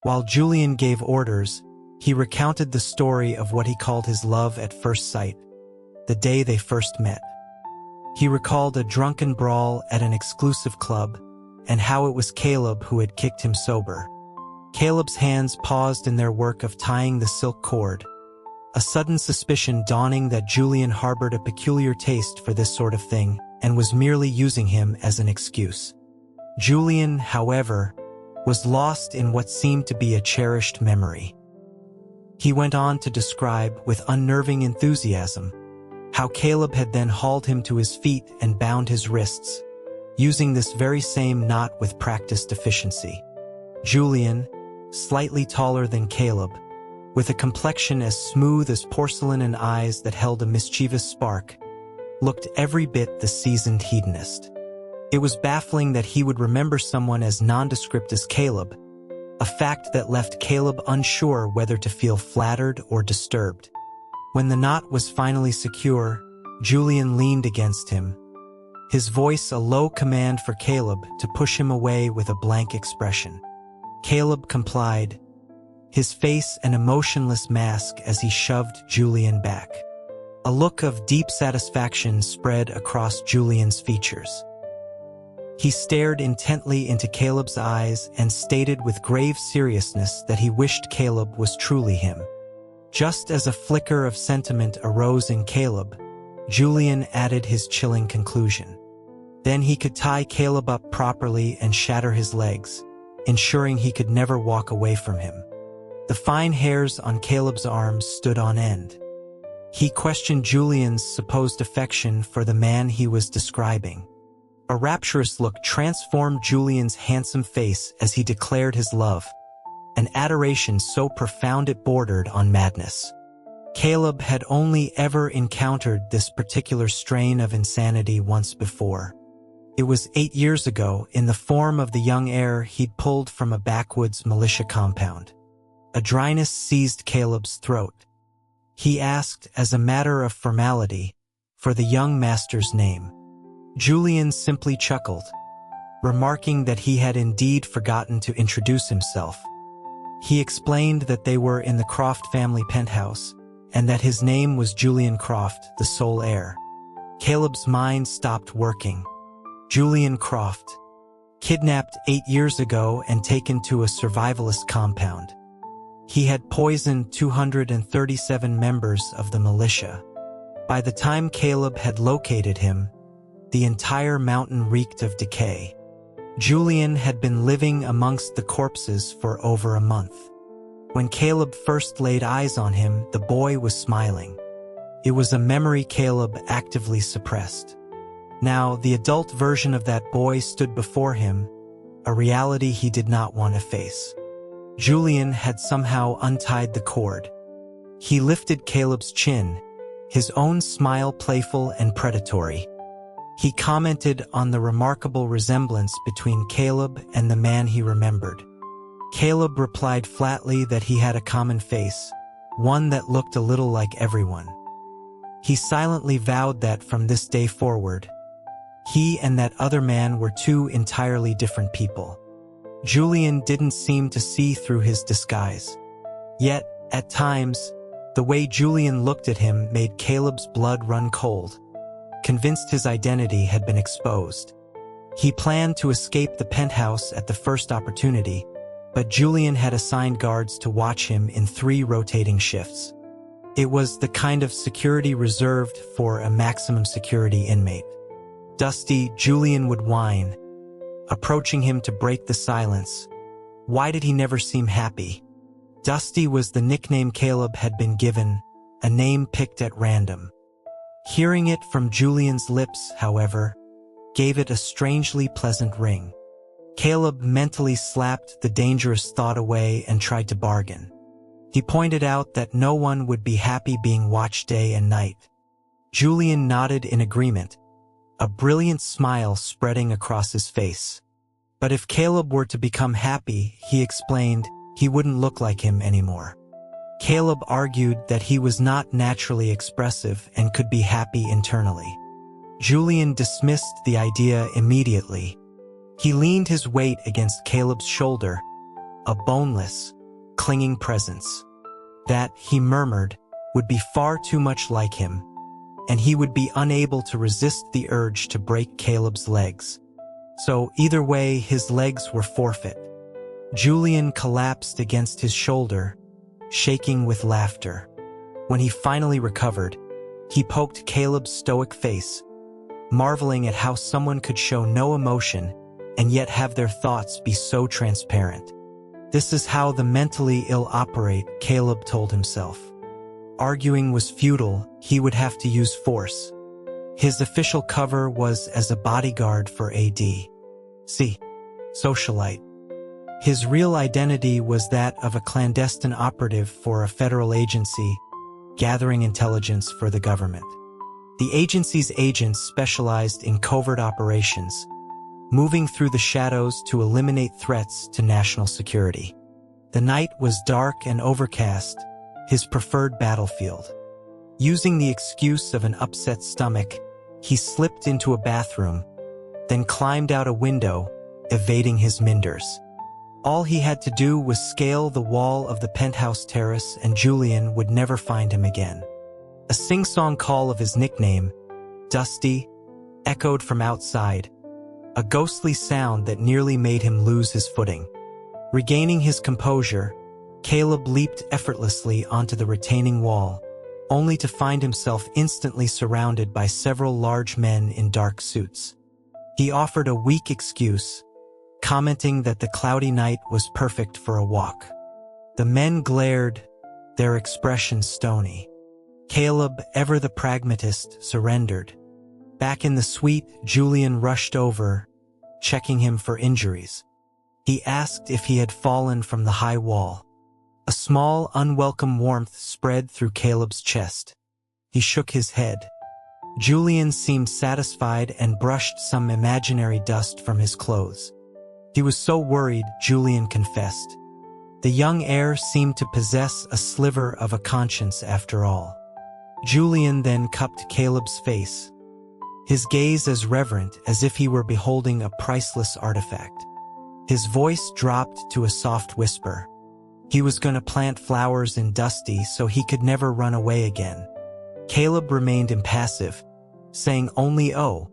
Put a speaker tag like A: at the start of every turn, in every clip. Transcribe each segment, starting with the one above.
A: While Julian gave orders, he recounted the story of what he called his love at first sight, the day they first met. He recalled a drunken brawl at an exclusive club, and how it was Caleb who had kicked him sober. Caleb's hands paused in their work of tying the silk cord, a sudden suspicion dawning that Julian harbored a peculiar taste for this sort of thing and was merely using him as an excuse. Julian, however, was lost in what seemed to be a cherished memory. He went on to describe, with unnerving enthusiasm, how Caleb had then hauled him to his feet and bound his wrists, using this very same knot with practiced efficiency. Julian, slightly taller than Caleb, with a complexion as smooth as porcelain and eyes that held a mischievous spark, looked every bit the seasoned hedonist. It was baffling that he would remember someone as nondescript as Caleb, a fact that left Caleb unsure whether to feel flattered or disturbed. When the knot was finally secure, Julian leaned against him, his voice a low command for Caleb to push him away with a blank expression. Caleb complied, his face an emotionless mask as he shoved Julian back. A look of deep satisfaction spread across Julian's features. He stared intently into Caleb's eyes and stated with grave seriousness that he wished Caleb was truly him. Just as a flicker of sentiment arose in Caleb, Julian added his chilling conclusion. Then he could tie Caleb up properly and shatter his legs, ensuring he could never walk away from him. The fine hairs on Caleb's arms stood on end. He questioned Julian's supposed affection for the man he was describing. A rapturous look transformed Julian's handsome face as he declared his love, an adoration so profound it bordered on madness. Caleb had only ever encountered this particular strain of insanity once before. It was 8 years ago, in the form of the young heir he'd pulled from a backwoods militia compound. A dryness seized Caleb's throat. He asked, as a matter of formality, for the young master's name. Julian simply chuckled, remarking that he had indeed forgotten to introduce himself. He explained that they were in the Croft family penthouse, and that his name was Julian Croft, the sole heir. Caleb's mind stopped working. Julian Croft, kidnapped 8 years ago and taken to a survivalist compound. He had poisoned 237 members of the militia. By the time Caleb had located him, the entire mountain reeked of decay. Julian had been living amongst the corpses for over a month. When Caleb first laid eyes on him, the boy was smiling. It was a memory Caleb actively suppressed. Now, the adult version of that boy stood before him, a reality he did not want to face. Julian had somehow untied the cord. He lifted Caleb's chin, his own smile playful and predatory. He commented on the remarkable resemblance between Caleb and the man he remembered. Caleb replied flatly that he had a common face, one that looked a little like everyone. He silently vowed that from this day forward, he and that other man were two entirely different people. Julian didn't seem to see through his disguise. Yet, at times, the way Julian looked at him made Caleb's blood run cold, convinced his identity had been exposed. He planned to escape the penthouse at the first opportunity, but Julian had assigned guards to watch him in 3 rotating shifts. It was the kind of security reserved for a maximum security inmate. Dusty, Julian would whine, approaching him to break the silence. Why did he never seem happy? Dusty was the nickname Caleb had been given, a name picked at random. Hearing it from Julian's lips, however, gave it a strangely pleasant ring. Caleb mentally slapped the dangerous thought away and tried to bargain. He pointed out that no one would be happy being watched day and night. Julian nodded in agreement, a brilliant smile spreading across his face. But if Caleb were to become happy, he explained, he wouldn't look like him anymore. Caleb argued that he was not naturally expressive and could be happy internally. Julian dismissed the idea immediately. He leaned his weight against Caleb's shoulder, a boneless, clinging presence. That, he murmured, would be far too much like him, and he would be unable to resist the urge to break Caleb's legs. So either way, his legs were forfeit. Julian collapsed against his shoulder, shaking with laughter. When he finally recovered, he poked Caleb's stoic face, marveling at how someone could show no emotion and yet have their thoughts be so transparent. This is how the mentally ill operate, Caleb told himself. Arguing was futile, he would have to use force. His official cover was as a bodyguard for AD.C. socialite. His real identity was that of a clandestine operative for a federal agency, gathering intelligence for the government. The agency's agents specialized in covert operations, moving through the shadows to eliminate threats to national security. The night was dark and overcast, his preferred battlefield. Using the excuse of an upset stomach, he slipped into a bathroom, then climbed out a window, evading his minders. All he had to do was scale the wall of the penthouse terrace and Julian would never find him again. A sing-song call of his nickname, Dusty, echoed from outside, a ghostly sound that nearly made him lose his footing. Regaining his composure, Caleb leaped effortlessly onto the retaining wall, only to find himself instantly surrounded by several large men in dark suits. He offered a weak excuse, commenting that the cloudy night was perfect for a walk. The men glared, their expressions stony. Caleb, ever the pragmatist, surrendered. Back in the suite, Julian rushed over, checking him for injuries. He asked if he had fallen from the high wall. A small, unwelcome warmth spread through Caleb's chest. He shook his head. Julian seemed satisfied and brushed some imaginary dust from his clothes. He was so worried, Julian confessed. The young heir seemed to possess a sliver of a conscience after all. Julian then cupped Caleb's face, his gaze as reverent as if he were beholding a priceless artifact. His voice dropped to a soft whisper. He was going to plant flowers in Dusty so he could never run away again. Caleb remained impassive, saying only "oh,"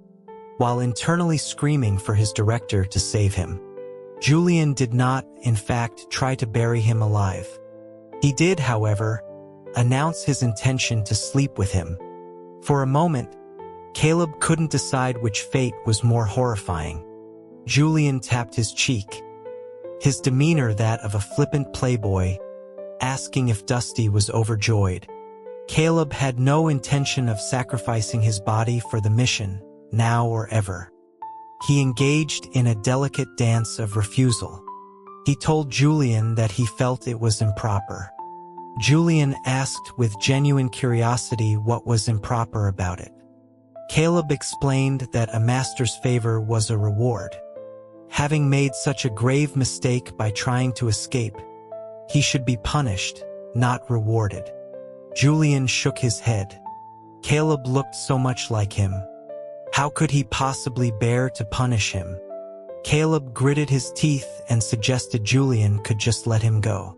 A: while internally screaming for his director to save him. Julian did not, in fact, try to bury him alive. He did, however, announce his intention to sleep with him. For a moment, Caleb couldn't decide which fate was more horrifying. Julian tapped his cheek, his demeanor that of a flippant playboy, asking if Dusty was overjoyed. Caleb had no intention of sacrificing his body for the mission, now or ever. He engaged in a delicate dance of refusal. He told Julian that he felt it was improper. Julian asked with genuine curiosity what was improper about it. Caleb explained that a master's favor was a reward. Having made such a grave mistake by trying to escape, he should be punished, not rewarded. Julian shook his head. Caleb looked so much like him. How could he possibly bear to punish him? Caleb gritted his teeth and suggested Julian could just let him go.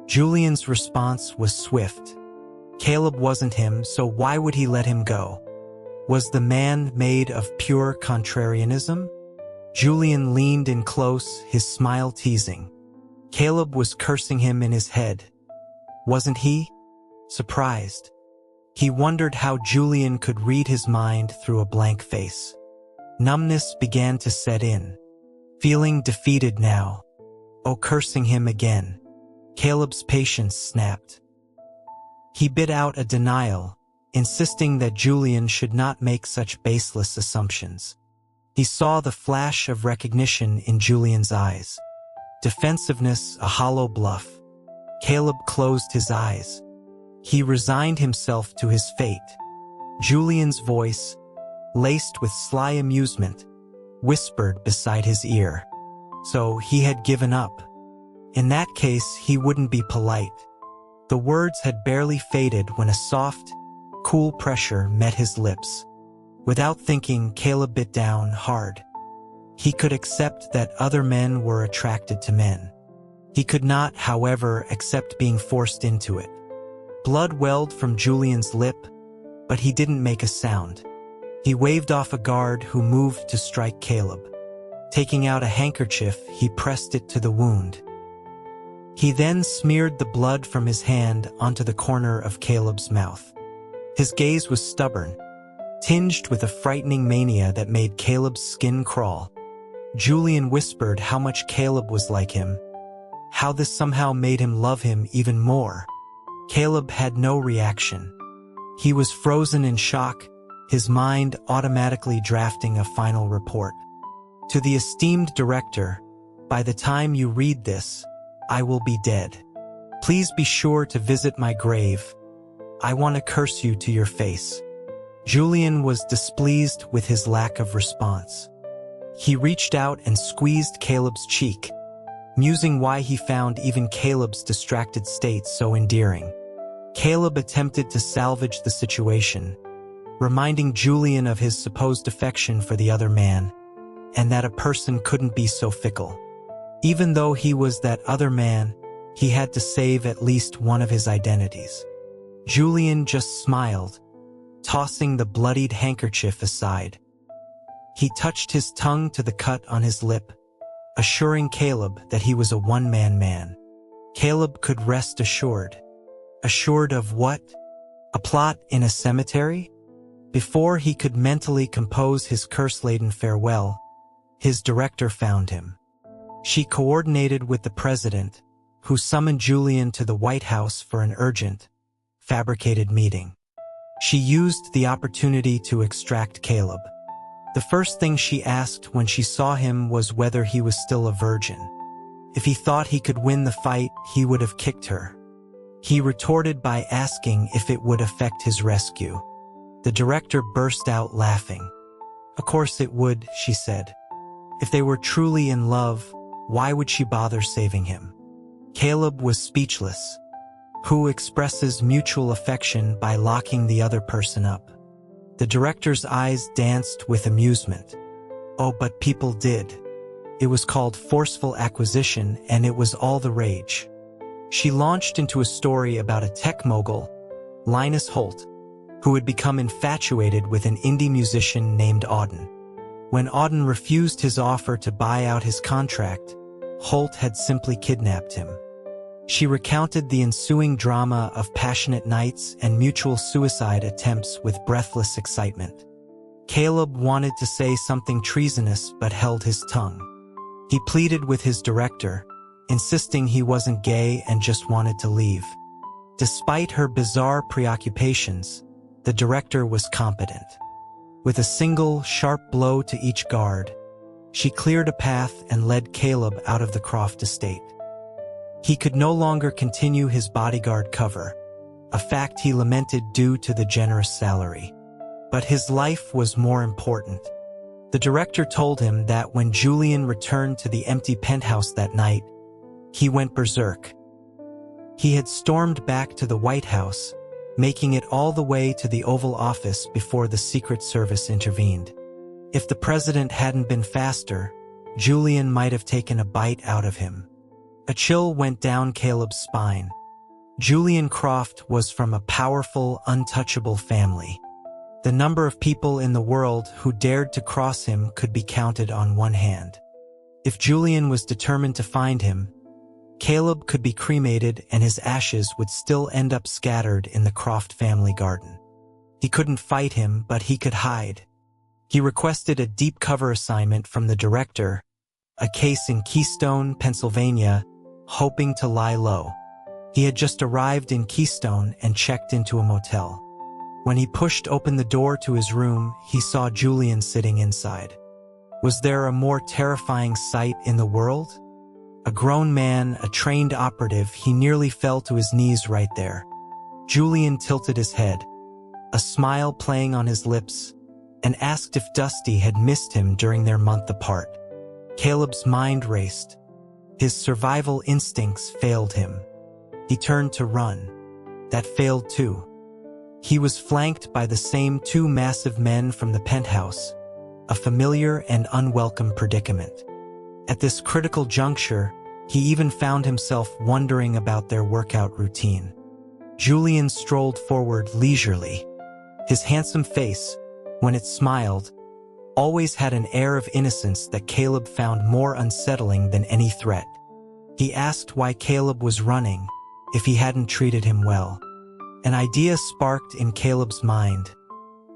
A: Julian's response was swift. Caleb wasn't him, so why would he let him go? Was the man made of pure contrarianism? Julian leaned in close, his smile teasing. Caleb was cursing him in his head. Wasn't he? Surprised. He wondered how Julian could read his mind through a blank face. Numbness began to set in. Feeling defeated now. Oh, cursing him again. Caleb's patience snapped. He bit out a denial, insisting that Julian should not make such baseless assumptions. He saw the flash of recognition in Julian's eyes. Defensiveness, a hollow bluff. Caleb closed his eyes. He resigned himself to his fate. Julian's voice, laced with sly amusement, whispered beside his ear. So he had given up. In that case, he wouldn't be polite. The words had barely faded when a soft, cool pressure met his lips. Without thinking, Caleb bit down hard. He could accept that other men were attracted to men. He could not, however, accept being forced into it. Blood welled from Julian's lip, but he didn't make a sound. He waved off a guard who moved to strike Caleb. Taking out a handkerchief, he pressed it to the wound. He then smeared the blood from his hand onto the corner of Caleb's mouth. His gaze was stubborn, tinged with a frightening mania that made Caleb's skin crawl. Julian whispered how much Caleb was like him, how this somehow made him love him even more. Caleb had no reaction. He was frozen in shock, his mind automatically drafting a final report. To the esteemed director, by the time you read this, I will be dead. Please be sure to visit my grave. I want to curse you to your face. Julian was displeased with his lack of response. He reached out and squeezed Caleb's cheek, musing why he found even Caleb's distracted state so endearing. Caleb attempted to salvage the situation, reminding Julian of his supposed affection for the other man, and that a person couldn't be so fickle. Even though he was that other man, he had to save at least one of his identities. Julian just smiled, tossing the bloodied handkerchief aside. He touched his tongue to the cut on his lip, assuring Caleb that he was a one-man man. Caleb could rest assured. Assured of what? A plot in a cemetery? Before he could mentally compose his curse-laden farewell, his director found him. She coordinated with the president, who summoned Julian to the White House for an urgent, fabricated meeting. She used the opportunity to extract Caleb. The first thing she asked when she saw him was whether he was still a virgin. If he thought he could win the fight, he would have kicked her. He retorted by asking if it would affect his rescue. The director burst out laughing. Of course it would, she said. If they were truly in love, why would she bother saving him? Caleb was speechless. Who expresses mutual affection by locking the other person up? The director's eyes danced with amusement. Oh, but people did. It was called forceful acquisition, and it was all the rage. She launched into a story about a tech mogul, Linus Holt, who had become infatuated with an indie musician named Auden. When Auden refused his offer to buy out his contract, Holt had simply kidnapped him. She recounted the ensuing drama of passionate nights and mutual suicide attempts with breathless excitement. Caleb wanted to say something treasonous but held his tongue. He pleaded with his director, insisting he wasn't gay and just wanted to leave. Despite her bizarre preoccupations, the director was competent. With a single, sharp blow to each guard, she cleared a path and led Caleb out of the Croft estate. He could no longer continue his bodyguard cover, a fact he lamented due to the generous salary. But his life was more important. The director told him that when Julian returned to the empty penthouse that night, he went berserk. He had stormed back to the White House, making it all the way to the Oval Office before the Secret Service intervened. If the president hadn't been faster, Julian might have taken a bite out of him. A chill went down Caleb's spine. Julian Croft was from a powerful, untouchable family. The number of people in the world who dared to cross him could be counted on one hand. If Julian was determined to find him, Caleb could be cremated and his ashes would still end up scattered in the Croft family garden. He couldn't fight him, but he could hide. He requested a deep cover assignment from the director, a case in Keystone, Pennsylvania, hoping to lie low. He had just arrived in Keystone and checked into a motel. When he pushed open the door to his room, he saw Julian sitting inside. Was there a more terrifying sight in the world? A grown man, a trained operative, he nearly fell to his knees right there. Julian tilted his head, a smile playing on his lips, and asked if Dusty had missed him during their month apart. Caleb's mind raced. His survival instincts failed him. He turned to run. That failed too. He was flanked by the same two massive men from the penthouse, a familiar and unwelcome predicament. At this critical juncture, He even found himself wondering about their workout routine. Julian strolled forward leisurely. His handsome face, when it smiled, always had an air of innocence that Caleb found more unsettling than any threat. He asked why Caleb was running, if he hadn't treated him well. An idea sparked in Caleb's mind: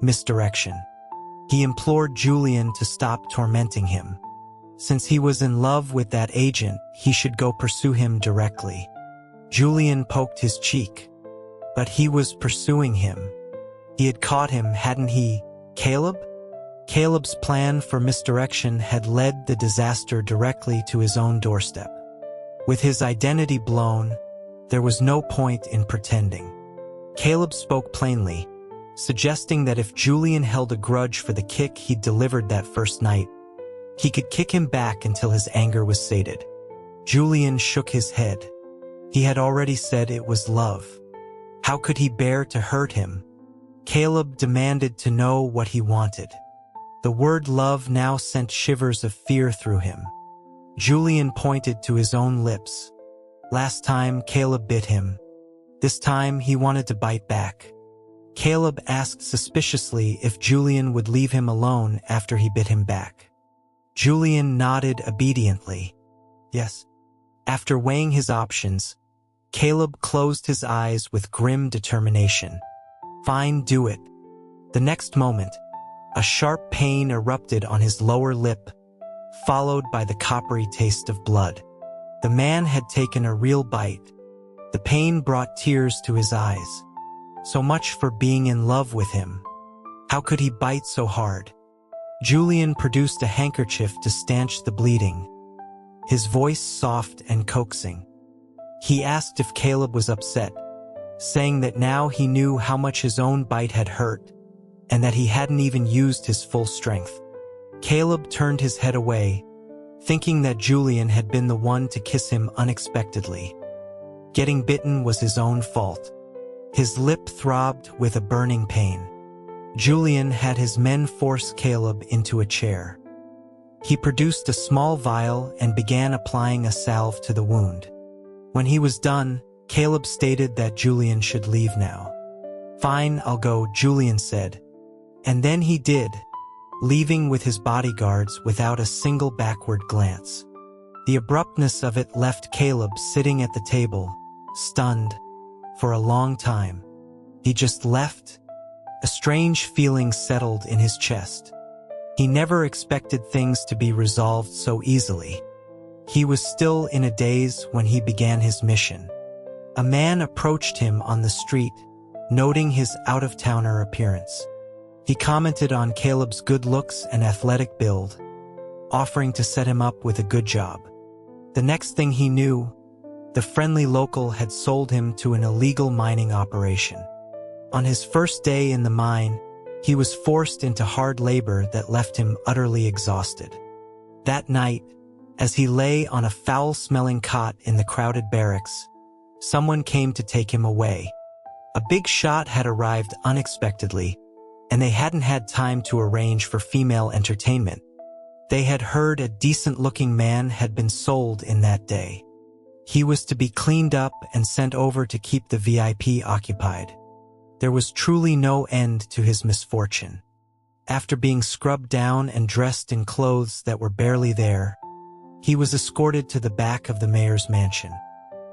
A: misdirection. He implored Julian to stop tormenting him. Since he was in love with that agent, he should go pursue him directly. Julian poked his cheek. But he was pursuing him. He had caught him, hadn't he, Caleb? Caleb's plan for misdirection had led the disaster directly to his own doorstep. With his identity blown, there was no point in pretending. Caleb spoke plainly, suggesting that if Julian held a grudge for the kick he'd delivered that first night, he could kick him back until his anger was sated. Julian shook his head. He had already said it was love. How could he bear to hurt him? Caleb demanded to know what he wanted. The word love now sent shivers of fear through him. Julian pointed to his own lips. Last time, Caleb bit him. This time, he wanted to bite back. Caleb asked suspiciously if Julian would leave him alone after he bit him back. Julian nodded obediently. Yes. After weighing his options, Caleb closed his eyes with grim determination. Fine, do it. The next moment, a sharp pain erupted on his lower lip, followed by the coppery taste of blood. The man had taken a real bite. The pain brought tears to his eyes. So much for being in love with him. How could he bite so hard? Julian produced a handkerchief to stanch the bleeding, his voice soft and coaxing. He asked if Caleb was upset, saying that now he knew how much his own bite had hurt, and that he hadn't even used his full strength. Caleb turned his head away, thinking that Julian had been the one to kiss him unexpectedly. Getting bitten was his own fault. His lip throbbed with a burning pain. Julian had his men force Caleb into a chair. He produced a small vial and began applying a salve to the wound. When he was done, Caleb stated that Julian should leave now. Fine, I'll go, Julian said. And then he did, leaving with his bodyguards without a single backward glance. The abruptness of it left Caleb sitting at the table, stunned, for a long time. He just left. A strange feeling settled in his chest. He never expected things to be resolved so easily. He was still in a daze when he began his mission. A man approached him on the street, noting his out-of-towner appearance. He commented on Caleb's good looks and athletic build, offering to set him up with a good job. The next thing he knew, the friendly local had sold him to an illegal mining operation. On his first day in the mine, he was forced into hard labor that left him utterly exhausted. That night, as he lay on a foul-smelling cot in the crowded barracks, someone came to take him away. A big shot had arrived unexpectedly, and they hadn't had time to arrange for female entertainment. They had heard a decent-looking man had been sold in that day. He was to be cleaned up and sent over to keep the VIP occupied. There was truly no end to his misfortune. After being scrubbed down and dressed in clothes that were barely there, he was escorted to the back of the mayor's mansion.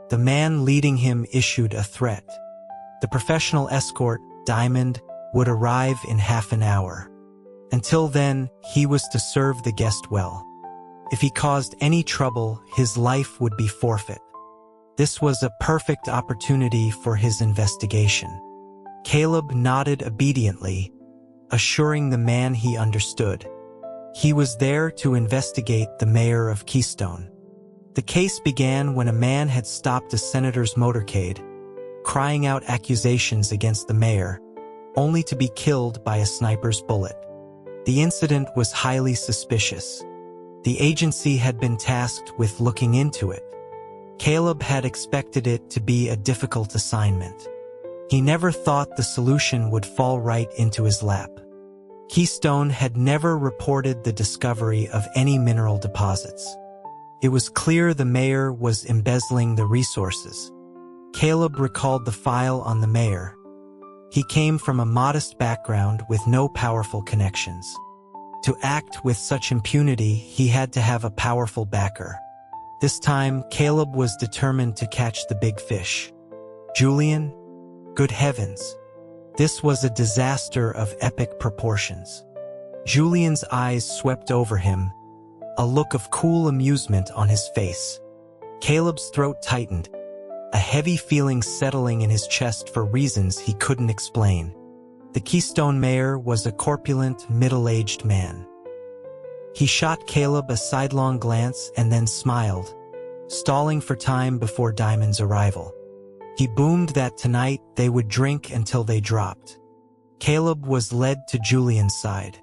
A: The man leading him issued a threat. The professional escort, Diamond, would arrive in half an hour. Until then, he was to serve the guest well. If he caused any trouble, his life would be forfeit. This was a perfect opportunity for his investigation. Caleb nodded obediently, assuring the man he understood. He was there to investigate the mayor of Keystone. The case began when a man had stopped a senator's motorcade, crying out accusations against the mayor, only to be killed by a sniper's bullet. The incident was highly suspicious. The agency had been tasked with looking into it. Caleb had expected it to be a difficult assignment. He never thought the solution would fall right into his lap. Keystone had never reported the discovery of any mineral deposits. It was clear the mayor was embezzling the resources. Caleb recalled the file on the mayor. He came from a modest background with no powerful connections. To act with such impunity, he had to have a powerful backer. This time, Caleb was determined to catch the big fish. Julian? Good heavens. This was a disaster of epic proportions. Julian's eyes swept over him, a look of cool amusement on his face. Caleb's throat tightened, a heavy feeling settling in his chest for reasons he couldn't explain. The Keystone Mayor was a corpulent, middle-aged man. He shot Caleb a sidelong glance and then smiled, stalling for time before Diamond's arrival. He boomed that tonight they would drink until they dropped. Caleb was led to Julian's side.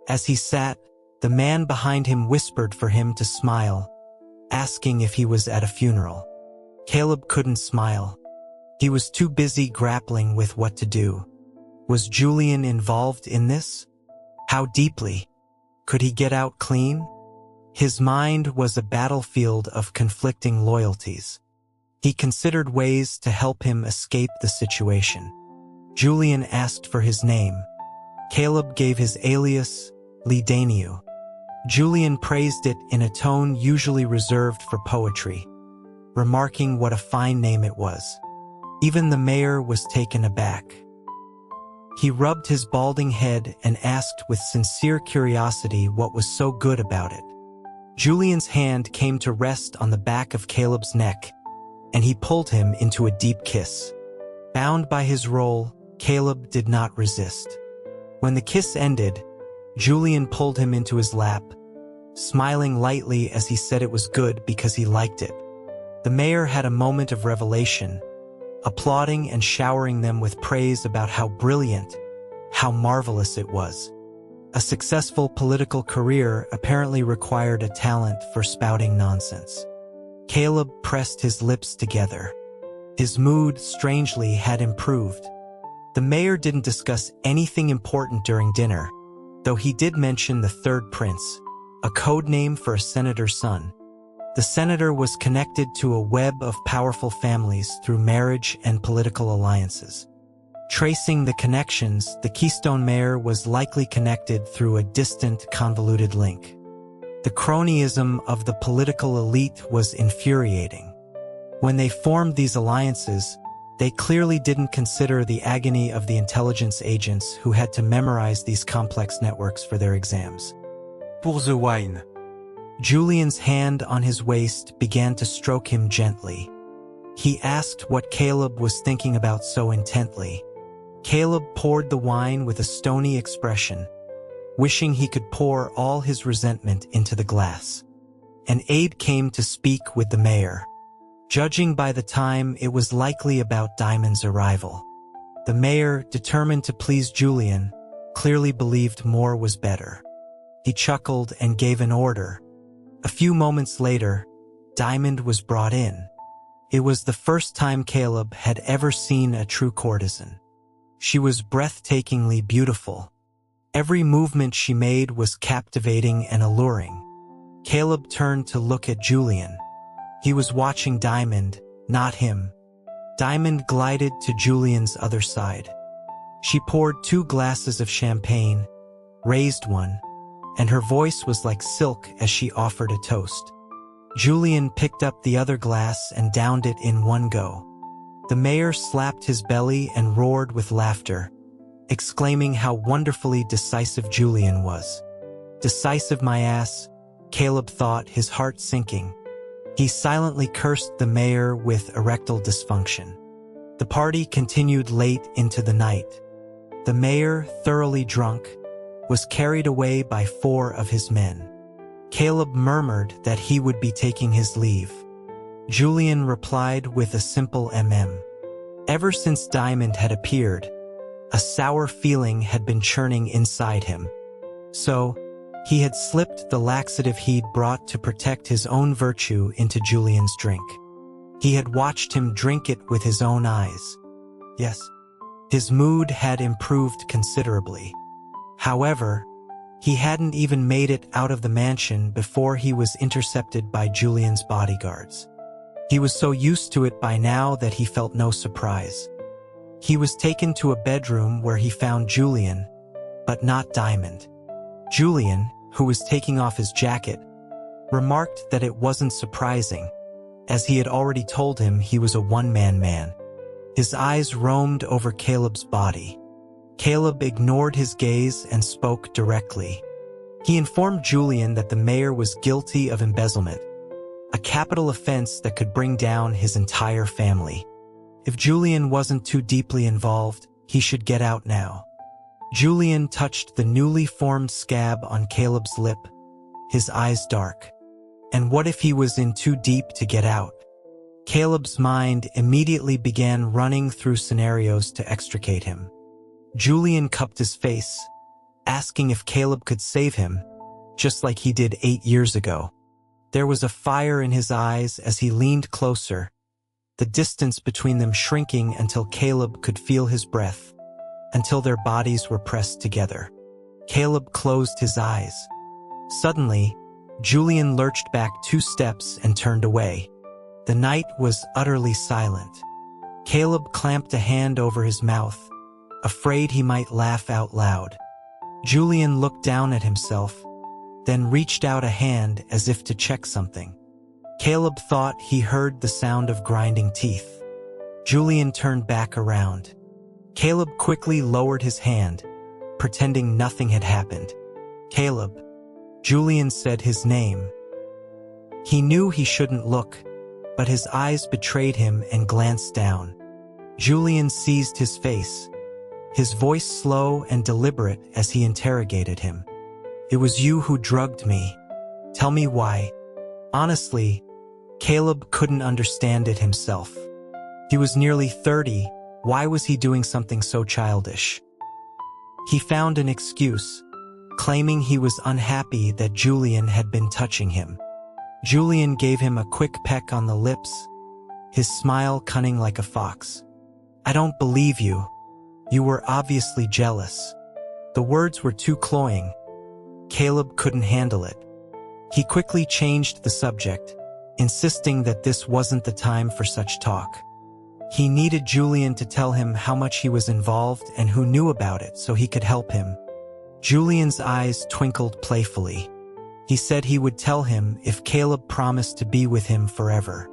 A: As he sat, the man behind him whispered for him to smile, asking if he was at a funeral. Caleb couldn't smile. He was too busy grappling with what to do. Was Julian involved in this? How deeply? Could he get out clean? His mind was a battlefield of conflicting loyalties. He considered ways to help him escape the situation. Julian asked for his name. Caleb gave his alias, Lidaniu. Julian praised it in a tone usually reserved for poetry, remarking what a fine name it was. Even the mayor was taken aback. He rubbed his balding head and asked with sincere curiosity what was so good about it. Julian's hand came to rest on the back of Caleb's neck, and he pulled him into a deep kiss. Bound by his role, Caleb did not resist. When the kiss ended, Julian pulled him into his lap, smiling lightly as he said it was good because he liked it. The mayor had a moment of revelation, applauding and showering them with praise about how brilliant, how marvelous it was. A successful political career apparently required a talent for spouting nonsense. Caleb pressed his lips together. His mood, strangely, had improved. The mayor didn't discuss anything important during dinner, though he did mention the third prince, a code name for a senator's son. The senator was connected to a web of powerful families through marriage and political alliances. Tracing the connections, the Keystone Mayor was likely connected through a distant, convoluted link. The cronyism of the political elite was infuriating. When they formed these alliances, they clearly didn't consider the agony of the intelligence agents who had to memorize these complex networks for their exams.
B: Pour the wine.
A: Julian's hand on his waist began to stroke him gently. He asked what Caleb was thinking about so intently. Caleb poured the wine with a stony expression, wishing he could pour all his resentment into the glass. An aide came to speak with the mayor. Judging by the time, it was likely about Diamond's arrival. The mayor, determined to please Julian, clearly believed more was better. He chuckled and gave an order. A few moments later, Diamond was brought in. It was the first time Caleb had ever seen a true courtesan. She was breathtakingly beautiful. Every movement she made was captivating and alluring. Caleb turned to look at Julian. He was watching Diamond, not him. Diamond glided to Julian's other side. She poured 2 glasses of champagne, raised one, and her voice was like silk as she offered a toast. Julian picked up the other glass and downed it in one go. The mayor slapped his belly and roared with laughter, exclaiming how wonderfully decisive Julian was. Decisive my ass, Caleb thought, his heart sinking. He silently cursed the mayor with erectile dysfunction. The party continued late into the night. The mayor, thoroughly drunk, was carried away by 4 of his men. Caleb murmured that he would be taking his leave. Julian replied with a simple Ever since Diamond had appeared, a sour feeling had been churning inside him. So, he had slipped the laxative he'd brought to protect his own virtue into Julian's drink. He had watched him drink it with his own eyes. Yes, his mood had improved considerably. However, He hadn't even made it out of the mansion before he was intercepted by Julian's bodyguards. He was so used to it by now that he felt no surprise. He was taken to a bedroom where he found Julian, but not Diamond. Julian, who was taking off his jacket, remarked that it wasn't surprising, as he had already told him he was a one-man man. His eyes roamed over Caleb's body. Caleb ignored his gaze and spoke directly. He informed Julian that the mayor was guilty of embezzlement, a capital offense that could bring down his entire family. If Julian wasn't too deeply involved, he should get out now. Julian touched the newly formed scab on Caleb's lip, his eyes dark. And what if he was in too deep to get out? Caleb's mind immediately began running through scenarios to extricate him. Julian cupped his face, asking if Caleb could save him, just like he did 8 years ago. There was a fire in his eyes as he leaned closer, the distance between them shrinking until Caleb could feel his breath, until their bodies were pressed together. Caleb closed his eyes. Suddenly, Julian lurched back 2 steps and turned away. The night was utterly silent. Caleb clamped a hand over his mouth, afraid he might laugh out loud. Julian looked down at himself, then reached out a hand as if to check something. Caleb thought he heard the sound of grinding teeth. Julian turned back around. Caleb quickly lowered his hand, pretending nothing had happened. "Caleb." Julian said his name. He knew he shouldn't look, but his eyes betrayed him and glanced down. Julian seized his face, his voice slow and deliberate as he interrogated him. "It was you who drugged me. Tell me why." Honestly, Caleb couldn't understand it himself. He was nearly 30. Why was he doing something so childish? He found an excuse, claiming he was unhappy that Julian had been touching him. Julian gave him a quick peck on the lips, his smile cunning like a fox. "I don't believe you. You were obviously jealous." The words were too cloying. Caleb couldn't handle it. He quickly changed the subject, insisting that this wasn't the time for such talk. He needed Julian to tell him how much he was involved and who knew about it so he could help him. Julian's eyes twinkled playfully. He said he would tell him if Caleb promised to be with him forever.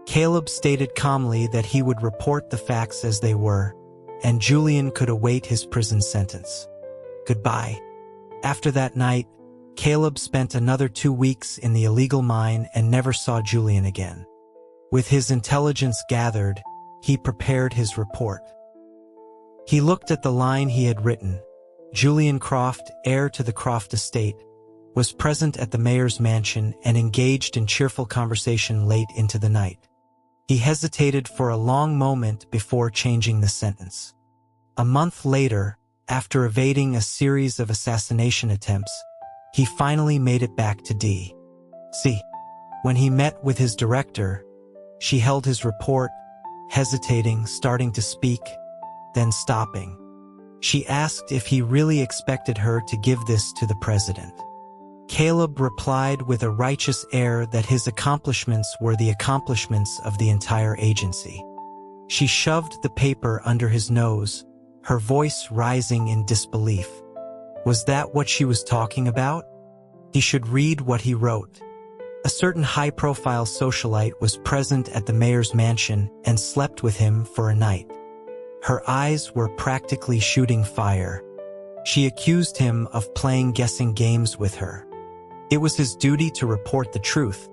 A: Caleb stated calmly that he would report the facts as they were, and Julian could await his prison sentence. Goodbye. After that night, Caleb spent another 2 weeks in the illegal mine and never saw Julian again. With his intelligence gathered, he prepared his report. He looked at the line he had written. Julian Croft, heir to the Croft estate, was present at the mayor's mansion and engaged in cheerful conversation late into the night. He hesitated for a long moment before changing the sentence. A month later, after evading a series of assassination attempts, he finally made it back to D.C. When he met with his director, she held his report, hesitating, starting to speak, then stopping. She asked if he really expected her to give this to the president. Caleb replied with a righteous air that his accomplishments were the accomplishments of the entire agency. She shoved the paper under his nose, her voice rising in disbelief. Was that what she was talking about? He should read what he wrote. A certain high-profile socialite was present at the mayor's mansion and slept with him for a night. Her eyes were practically shooting fire. She accused him of playing guessing games with her. It was his duty to report the truth,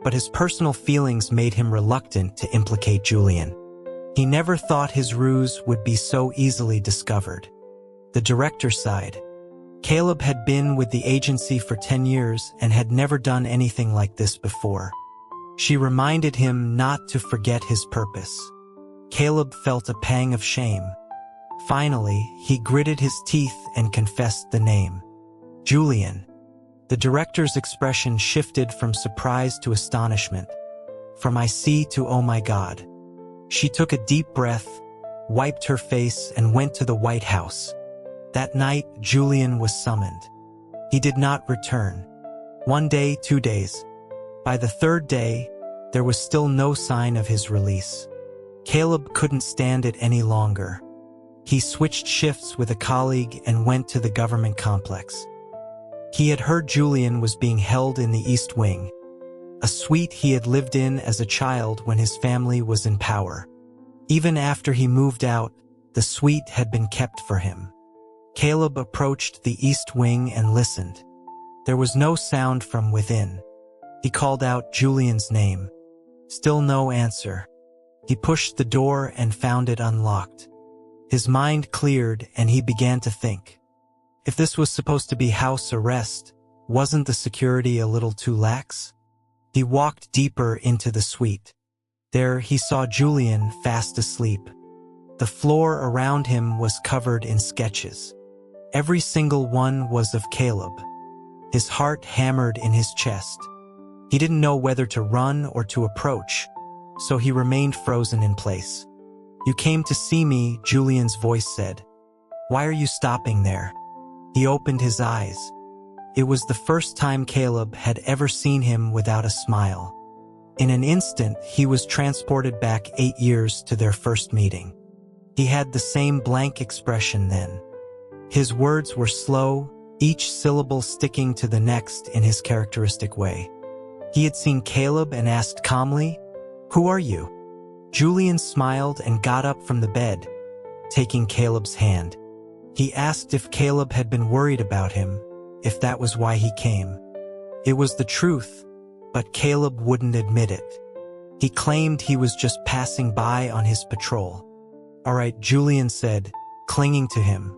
A: but his personal feelings made him reluctant to implicate Julian. He never thought his ruse would be so easily discovered. The director sighed. Caleb had been with the agency for 10 years and had never done anything like this before. She reminded him not to forget his purpose. Caleb felt a pang of shame. Finally, he gritted his teeth and confessed the name. Julian. The director's expression shifted from surprise to astonishment, from I see to oh my God. She took a deep breath, wiped her face, and went to the White House. That night, Julian was summoned. He did not return. 1 day, 2 days. By the 3rd day, there was still no sign of his release. Caleb couldn't stand it any longer. He switched shifts with a colleague and went to the government complex. He had heard Julian was being held in the East Wing, a suite he had lived in as a child when his family was in power. Even after he moved out, the suite had been kept for him. Caleb approached the East Wing and listened. There was no sound from within. He called out Julian's name. Still no answer. He pushed the door and found it unlocked. His mind cleared and he began to think. If this was supposed to be house arrest, wasn't the security a little too lax? He walked deeper into the suite. There he saw Julian fast asleep. The floor around him was covered in sketches. Every single one was of Caleb. His heart hammered in his chest. He didn't know whether to run or to approach, so he remained frozen in place. "You came to see me," Julian's voice said. "Why are you stopping there?" He opened his eyes. It was the first time Caleb had ever seen him without a smile. In an instant, he was transported back 8 years to their first meeting. He had the same blank expression then. His words were slow, each syllable sticking to the next in his characteristic way. He had seen Caleb and asked calmly, "Who are you?" Julian smiled and got up from the bed, taking Caleb's hand. He asked if Caleb had been worried about him, if that was why he came. It was the truth, but Caleb wouldn't admit it. He claimed he was just passing by on his patrol. "All right," Julian said, clinging to him.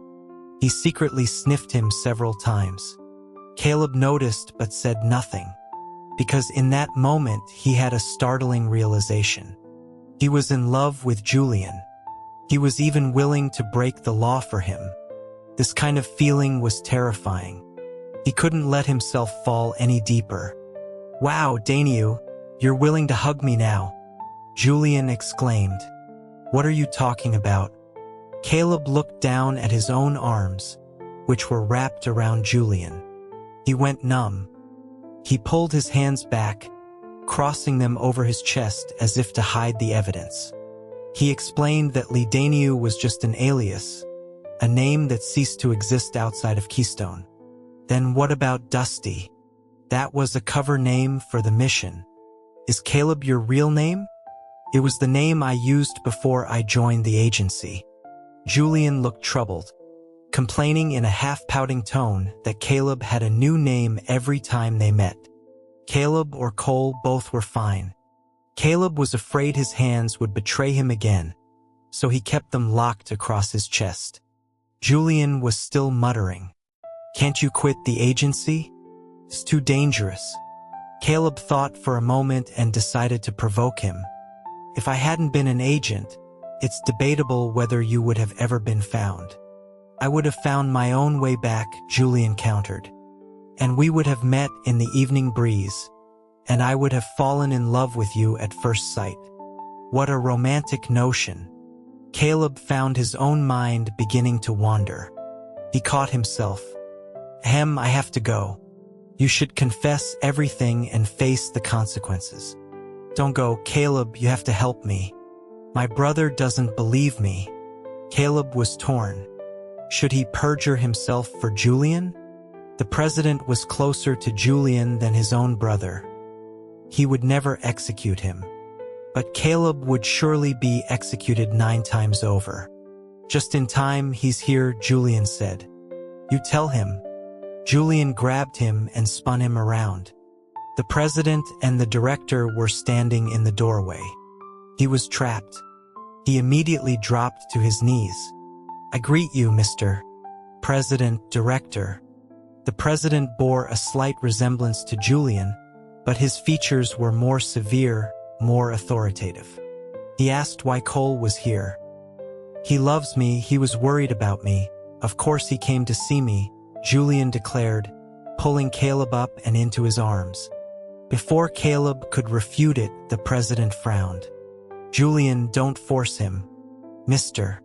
A: He secretly sniffed him several times. Caleb noticed but said nothing, because in that moment he had a startling realization. He was in love with Julian. He was even willing to break the law for him. This kind of feeling was terrifying. He couldn't let himself fall any deeper. "Wow, Daniel, you're willing to hug me now," Julian exclaimed. "What are you talking about?" Caleb looked down at his own arms, which were wrapped around Julian. He went numb. He pulled his hands back, crossing them over his chest as if to hide the evidence. He explained that Daniel was just an alias, a name that ceased to exist outside of Keystone. "Then what about Dusty?" "That was a cover name for the mission." "Is Caleb your real name?" "It was the name I used before I joined the agency." Julian looked troubled, complaining in a half-pouting tone that Caleb had a new name every time they met. Caleb or Cole, both were fine. Caleb was afraid his hands would betray him again, so he kept them locked across his chest. Julian was still muttering, "Can't you quit the agency? It's too dangerous." Caleb thought for a moment and decided to provoke him. "If I hadn't been an agent, it's debatable whether you would have ever been found." "I would have found my own way back," Julian countered. "And we would have met in the evening breeze, and I would have fallen in love with you at first sight." What a romantic notion. Caleb found his own mind beginning to wander. He caught himself. I have to go. You should confess everything and face the consequences." "Don't go, Caleb, you have to help me. My brother doesn't believe me." Caleb was torn. Should he perjure himself for Julian? The president was closer to Julian than his own brother. He would never execute him. But Caleb would surely be executed 9 times over. "Just in time, he's here," Julian said. "You tell him." Julian grabbed him and spun him around. The president and the director were standing in the doorway. He was trapped. He immediately dropped to his knees. "I greet you, Mr. President, Director." The president bore a slight resemblance to Julian, but his features were more severe, more authoritative. He asked why Cole was here. "He loves me, he was worried about me. Of course he came to see me," Julian declared, pulling Caleb up and into his arms. Before Caleb could refute it, the president frowned. "Julian, don't force him." "Mr.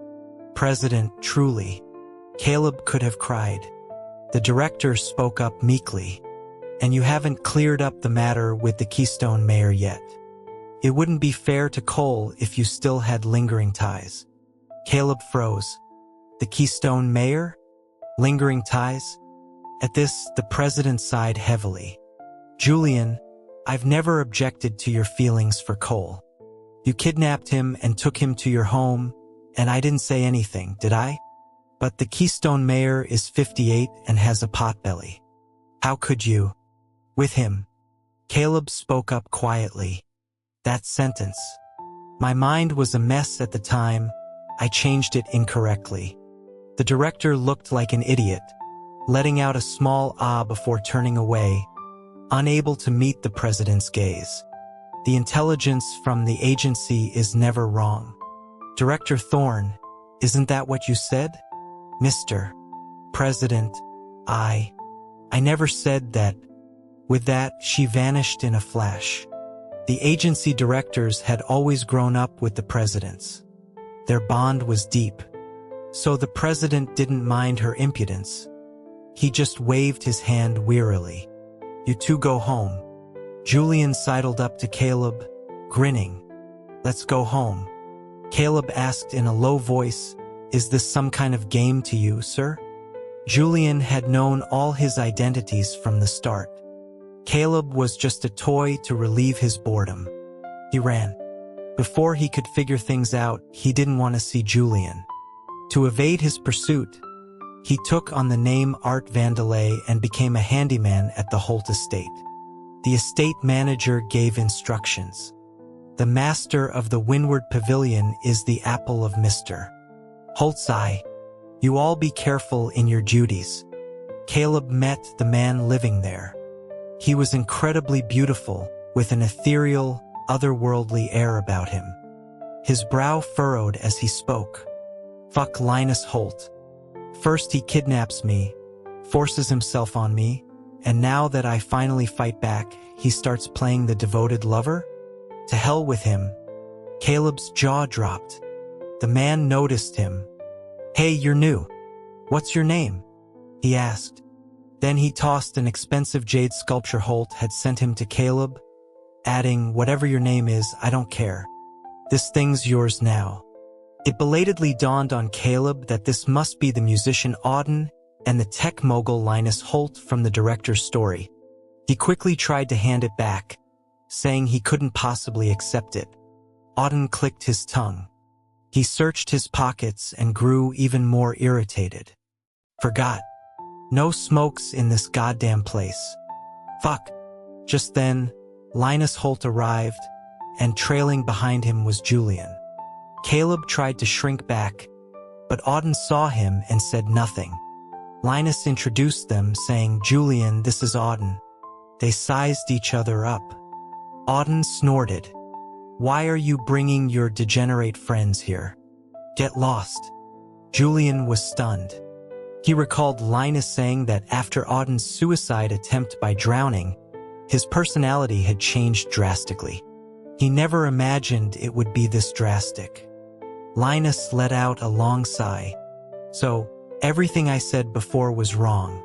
A: President, truly." Caleb could have cried. The director spoke up meekly. And you haven't cleared up the matter with the Keystone Mayor yet. It wouldn't be fair to Cole if you still had lingering ties. Caleb froze. The Keystone Mayor? Lingering ties? At this, the president sighed heavily. Julian, I've never objected to your feelings for Cole. You kidnapped him and took him to your home, and I didn't say anything, did I? But the Keystone Mayor is 58 and has a potbelly. How could you? With him. Caleb spoke up quietly. That sentence. My mind was a mess at the time. I changed it incorrectly. The director looked like an idiot, letting out a small ah before turning away, unable to meet the president's gaze. The intelligence from the agency is never wrong. Director Thorne, isn't that what you said? Mr. President, I never said that. With that, she vanished in a flash. The agency directors had always grown up with the presidents. Their bond was deep. So the president didn't mind her impudence. He just waved his hand wearily. You two go home. Julian sidled up to Caleb, grinning. Let's go home. Caleb asked in a low voice, is this some kind of game to you, sir? Julian had known all his identities from the start. Caleb was just a toy to relieve his boredom. He ran. Before he could figure things out, he didn't want to see Julian. To evade his pursuit, he took on the name Art Vandelay and became a handyman at the Holt estate. The estate manager gave instructions. The master of the Windward Pavilion is the apple of Mr. Holt's eye. You all be careful in your duties. Caleb met the man living there. He was incredibly beautiful, with an ethereal, otherworldly air about him. His brow furrowed as he spoke. Fuck Linus Holt. First he kidnaps me, forces himself on me, and now that I finally fight back, he starts playing the devoted lover? To hell with him. Caleb's jaw dropped. The man noticed him. Hey, you're new. What's your name? He asked. Then he tossed an expensive jade sculpture Holt had sent him to Caleb, adding, whatever your name is, I don't care. This thing's yours now. It belatedly dawned on Caleb that this must be the musician Auden and the tech mogul Linus Holt from the director's story. He quickly tried to hand it back, saying he couldn't possibly accept it. Auden clicked his tongue. He searched his pockets and grew even more irritated. Forgot. No smokes in this goddamn place. Fuck. Just then, Linus Holt arrived, and trailing behind him was Julian. Caleb tried to shrink back, but Auden saw him and said nothing. Linus introduced them, saying, Julian, this is Auden. They sized each other up. Auden snorted. Why are you bringing your degenerate friends here? Get lost. Julian was stunned. He recalled Linus saying that after Auden's suicide attempt by drowning, his personality had changed drastically. He never imagined it would be this drastic. Linus let out a long sigh. So, everything I said before was wrong.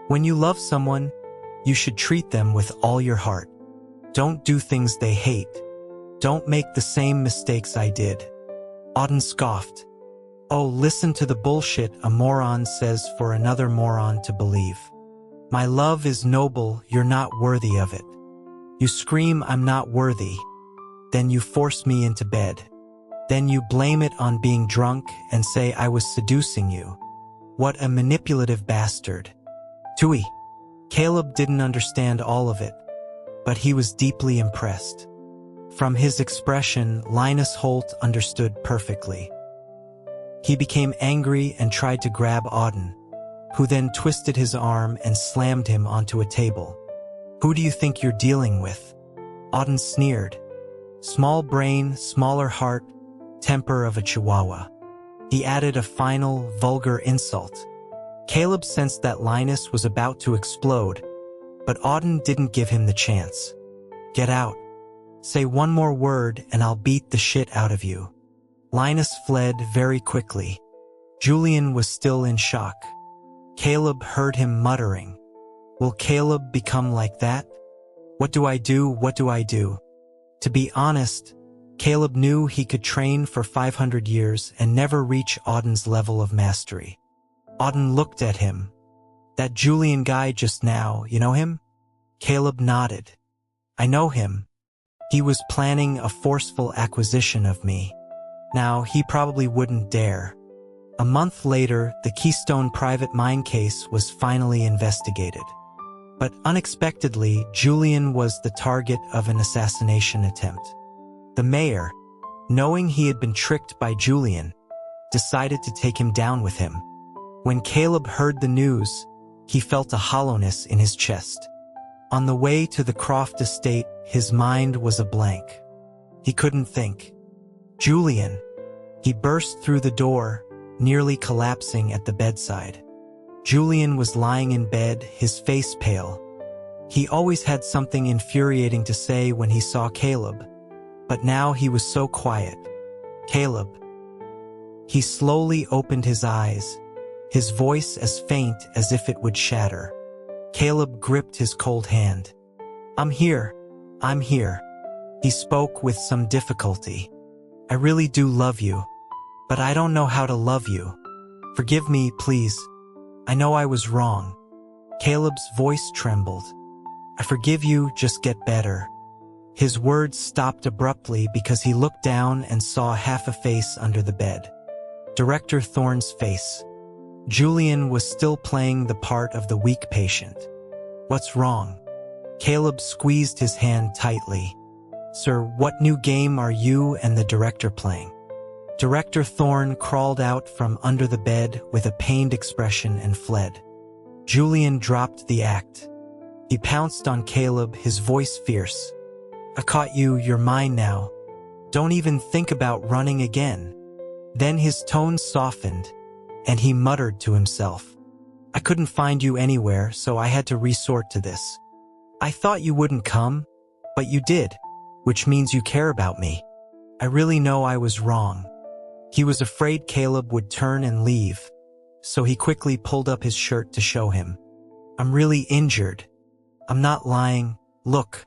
A: When you love someone, you should treat them with all your heart. Don't do things they hate. Don't make the same mistakes I did. Auden scoffed. Oh, listen to the bullshit a moron says for another moron to believe. My love is noble, you're not worthy of it. You scream I'm not worthy. Then you force me into bed. Then you blame it on being drunk and say I was seducing you. What a manipulative bastard. Tui. Caleb didn't understand all of it, but he was deeply impressed. From his expression, Linus Holt understood perfectly. He became angry and tried to grab Auden, who then twisted his arm and slammed him onto a table. Who do you think you're dealing with? Auden sneered. Small brain, smaller heart, temper of a chihuahua. He added a final, vulgar insult. Caleb sensed that Linus was about to explode, but Auden didn't give him the chance. Get out. Say one more word and I'll beat the shit out of you. Linus fled very quickly. Julian was still in shock. Caleb heard him muttering, "Will Caleb become like that? What do I do? What do I do?" To be honest, Caleb knew he could train for 500 years and never reach Auden's level of mastery. Auden looked at him. "That Julian guy just now, you know him?" Caleb nodded. "I know him. He was planning a forceful acquisition of me. Now, he probably wouldn't dare." A month later, the Keystone private mine case was finally investigated. But unexpectedly, Julian was the target of an assassination attempt. The mayor, knowing he had been tricked by Julian, decided to take him down with him. When Caleb heard the news, he felt a hollowness in his chest. On the way to the Croft estate, his mind was a blank. He couldn't think. "Julian!" He burst through the door, nearly collapsing at the bedside. Julian was lying in bed, his face pale. He always had something infuriating to say when he saw Caleb, but now he was so quiet. "Caleb." He slowly opened his eyes, his voice as faint as if it would shatter. Caleb gripped his cold hand. "I'm here. I'm here." He spoke with some difficulty. "I really do love you, but I don't know how to love you. Forgive me, please. I know I was wrong." Caleb's voice trembled. "I forgive you, just get better." His words stopped abruptly because he looked down and saw half a face under the bed. Director Thorne's face. Julian was still playing the part of the weak patient. "What's wrong?" Caleb squeezed his hand tightly. "Sir, what new game are you and the director playing?" Director Thorne crawled out from under the bed with a pained expression and fled. Julian dropped the act. He pounced on Caleb, his voice fierce. "I caught you, you're mine now. Don't even think about running again." Then his tone softened, and he muttered to himself, "I couldn't find you anywhere, so I had to resort to this. I thought you wouldn't come, but you did, which means you care about me. I really know I was wrong." He was afraid Caleb would turn and leave, so he quickly pulled up his shirt to show him. "I'm really injured. I'm not lying. Look."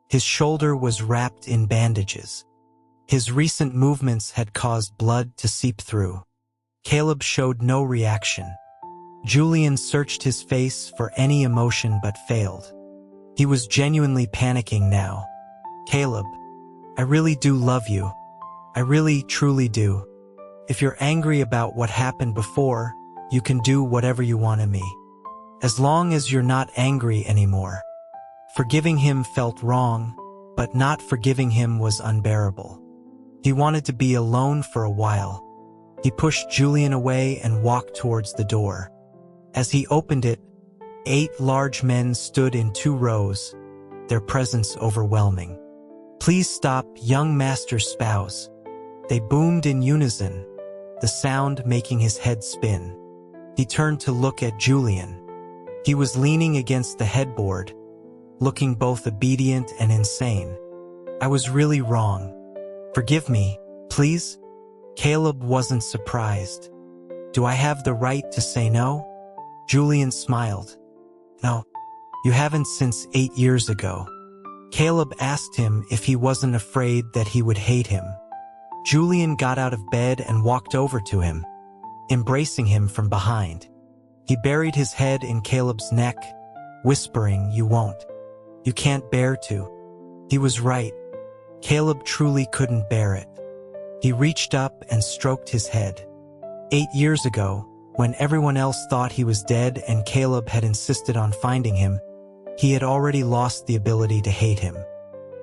A: His shoulder was wrapped in bandages. His recent movements had caused blood to seep through. Caleb showed no reaction. Julian searched his face for any emotion but failed. He was genuinely panicking now. "Caleb, I really do love you. I really, truly do. If you're angry about what happened before, you can do whatever you want of me. As long as you're not angry anymore." Forgiving him felt wrong, but not forgiving him was unbearable. He wanted to be alone for a while. He pushed Julian away and walked towards the door. As he opened it, 8 large men stood in 2 rows, their presence overwhelming. "Please stop, young master's spouse." They boomed in unison, the sound making his head spin. He turned to look at Julian. He was leaning against the headboard, looking both obedient and insane. "I was really wrong. Forgive me, please?" Caleb wasn't surprised. "Do I have the right to say no?" Julian smiled. "No, you haven't since 8 years ago." Caleb asked him if he wasn't afraid that he would hate him. Julian got out of bed and walked over to him, embracing him from behind. He buried his head in Caleb's neck, whispering, "You won't. You can't bear to." He was right. Caleb truly couldn't bear it. He reached up and stroked his head. 8 years ago, when everyone else thought he was dead and Caleb had insisted on finding him, he had already lost the ability to hate him.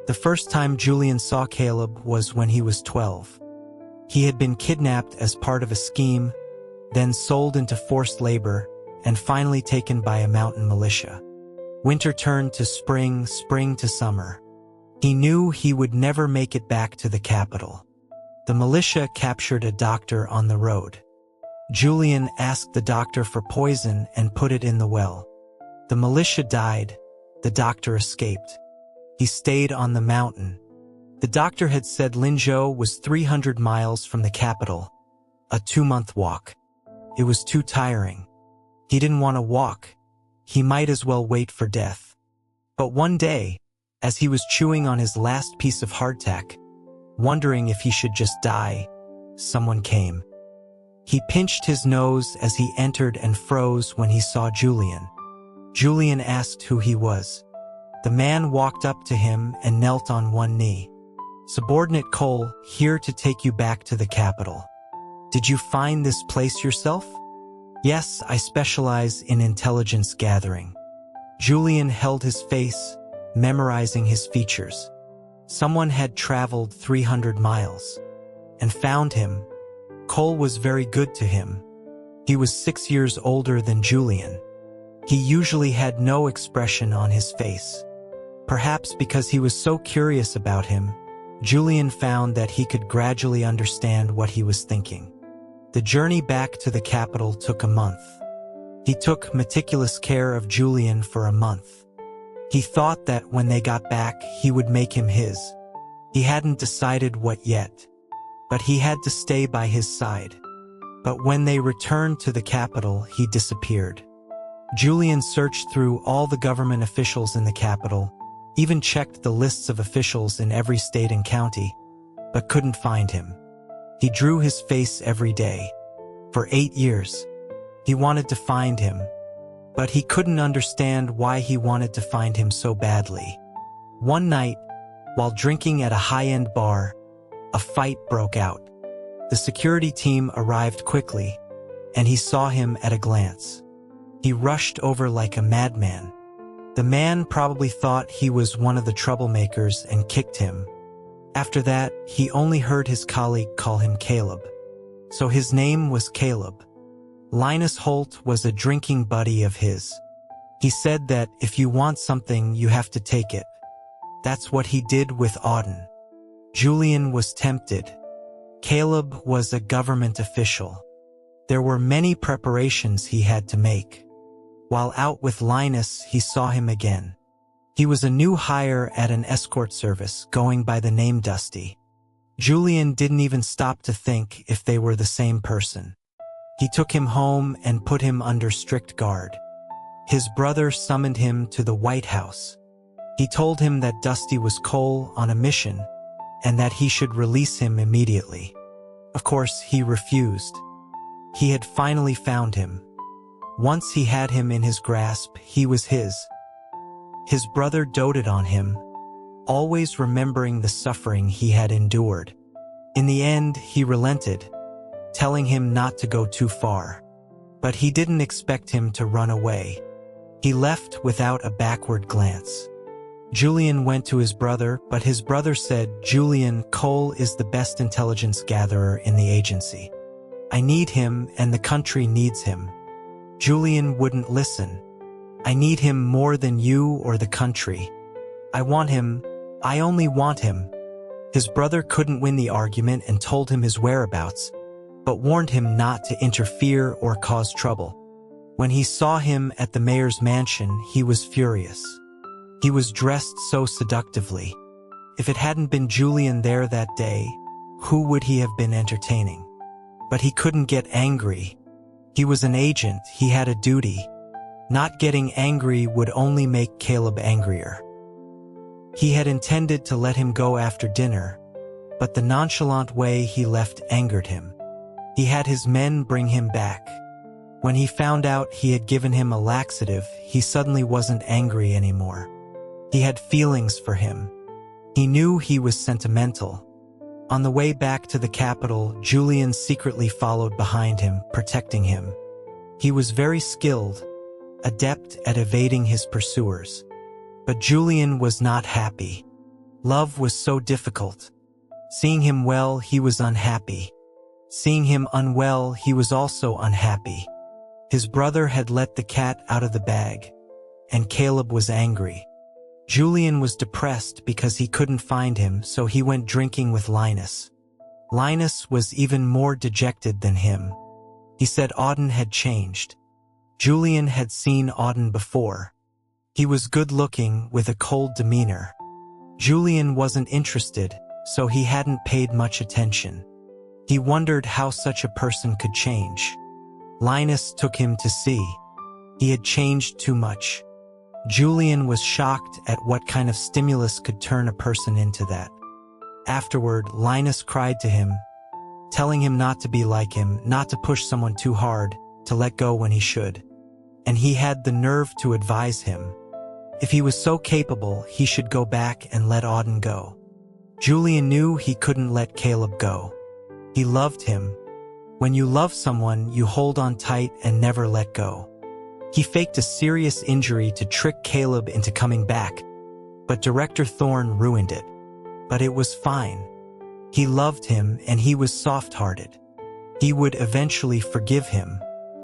A: The first time Julian saw Caleb was when he was 12. He had been kidnapped as part of a scheme, then sold into forced labor, and finally taken by a mountain militia. Winter turned to spring, spring to summer. He knew he would never make it back to the capital. The militia captured a doctor on the road. Julian asked the doctor for poison and put it in the well. The militia died. The doctor escaped. He stayed on the mountain. The doctor had said Linzhou was 300 miles from the capital, a 2-month walk. It was too tiring. He didn't want to walk. He might as well wait for death. But one day, as he was chewing on his last piece of hardtack, wondering if he should just die, someone came. He pinched his nose as he entered and froze when he saw Julian. Julian asked who he was. The man walked up to him and knelt on one knee. "Subordinate Cole, here to take you back to the capital. Did you find this place yourself?" "Yes, I specialize in intelligence gathering." Julian held his face, memorizing his features. Someone had traveled 300 miles and found him. Cole was very good to him. He was 6 years older than Julian. He usually had no expression on his face. Perhaps because he was so curious about him, Julian found that he could gradually understand what he was thinking. The journey back to the capital took a month. He took meticulous care of Julian for a month. He thought that when they got back, he would make him his. He hadn't decided what yet, but he had to stay by his side. But when they returned to the capital, he disappeared. Julian searched through all the government officials in the capital, even checked the lists of officials in every state and county, but couldn't find him. He drew his face every day. For 8 years, he wanted to find him, but he couldn't understand why he wanted to find him so badly. One night, while drinking at a high-end bar, a fight broke out. The security team arrived quickly, and he saw him at a glance. He rushed over like a madman. The man probably thought he was one of the troublemakers and kicked him. After that, he only heard his colleague call him Caleb. So his name was Caleb. Linus Holt was a drinking buddy of his. He said that if you want something, you have to take it. That's what he did with Auden. Julian was tempted. Caleb was a government official. There were many preparations he had to make. While out with Linus, he saw him again. He was a new hire at an escort service going by the name Dusty. Julian didn't even stop to think if they were the same person. He took him home and put him under strict guard. His brother summoned him to the White House. He told him that Dusty was Cole on a mission and that he should release him immediately. Of course, he refused. He had finally found him. Once he had him in his grasp, he was his. His brother doted on him, always remembering the suffering he had endured. In the end, he relented, telling him not to go too far. But he didn't expect him to run away. He left without a backward glance. Julian went to his brother, but his brother said, "Julian, Cole is the best intelligence gatherer in the agency. I need him and the country needs him." Julian wouldn't listen. "I need him more than you or the country. I want him. I only want him." His brother couldn't win the argument and told him his whereabouts, but warned him not to interfere or cause trouble. When he saw him at the mayor's mansion, he was furious. He was dressed so seductively. If it hadn't been Julian there that day, who would he have been entertaining? But he couldn't get angry. He was an agent, he had a duty. Not getting angry would only make Caleb angrier. He had intended to let him go after dinner, but the nonchalant way he left angered him. He had his men bring him back. When he found out he had given him a laxative, he suddenly wasn't angry anymore. He had feelings for him. He knew he was sentimental. On the way back to the capital, Julian secretly followed behind him, protecting him. He was very skilled, adept at evading his pursuers. But Julian was not happy. Love was so difficult. Seeing him well, he was unhappy. Seeing him unwell, he was also unhappy. His brother had let the cat out of the bag, and Caleb was angry. Julian was depressed because he couldn't find him, so he went drinking with Linus. Linus was even more dejected than him. He said Auden had changed. Julian had seen Auden before. He was good-looking with a cold demeanor. Julian wasn't interested, so he hadn't paid much attention. He wondered how such a person could change. Linus took him to see. He had changed too much. Julian was shocked at what kind of stimulus could turn a person into that. Afterward, Linus cried to him, telling him not to be like him, not to push someone too hard, to let go when he should. And he had the nerve to advise him. If he was so capable, he should go back and let Auden go. Julian knew he couldn't let Caleb go. He loved him. When you love someone, you hold on tight and never let go. He faked a serious injury to trick Caleb into coming back, but Director Thorne ruined it. But it was fine. He loved him and he was soft-hearted. He would eventually forgive him.